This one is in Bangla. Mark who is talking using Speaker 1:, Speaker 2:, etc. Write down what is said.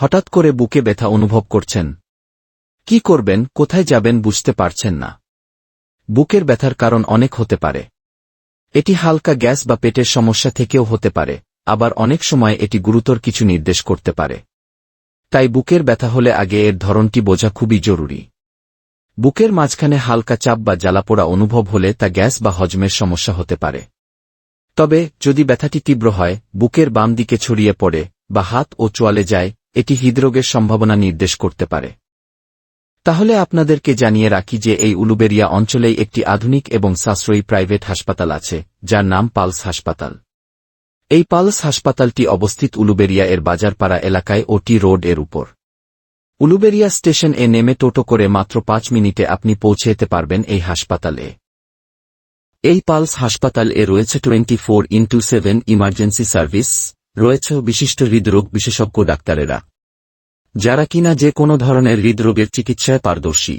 Speaker 1: হঠাৎ করে বুকে ব্যথা অনুভব করছেন? কি করবেন, কোথায় যাবেন বুঝতে পারছেন না? বুকের ব্যথার কারণ অনেক হতে পারে। এটি হালকা গ্যাস বা পেটের সমস্যা থেকেও হতে পারে, আবার অনেক সময় এটি গুরুতর কিছু নির্দেশ করতে পারে। তাই বুকের ব্যথা হলে আগে এর ধরনটি বোঝা খুবই জরুরি। বুকের মাঝখানে হালকা চাপ বা জ্বালাপোড়া অনুভব হলে তা গ্যাস বা হজমের সমস্যা হতে পারে। তবে যদি ব্যথাটি তীব্র হয়, বুকের বাম দিকে ছড়িয়ে পড়ে বা হাত ও চোয়ালে যায়, এটি হৃদরোগের সম্ভাবনা নির্দেশ করতে পারে। তাহলে আপনাদেরকে জানিয়ে রাখি যে এই উলুবেরিয়া অঞ্চলেই একটি আধুনিক এবং সাশ্রয়ী প্রাইভেট হাসপাতাল আছে, যার নাম পালস হাসপাতাল। এই পালস হাসপাতালটি অবস্থিত উলুবেরিয়া এর বাজারপাড়া এলাকায় ওটি রোড এর উপর। উলুবেরিয়া স্টেশন এ নেমে টোটো করে মাত্র 5 মিনিটে আপনি পৌঁছে যেতে পারবেন এই হাসপাতালে। এই পালস হাসপাতাল এ রয়েছে 24x7 ইমার্জেন্সি সার্ভিস, রয়েছে বিশিষ্ট হৃদরোগ বিশেষজ্ঞ ডাক্তারেরা, যারা কিনা যে কোনো ধরনের হৃদরোগের চিকিৎসায় পারদর্শী।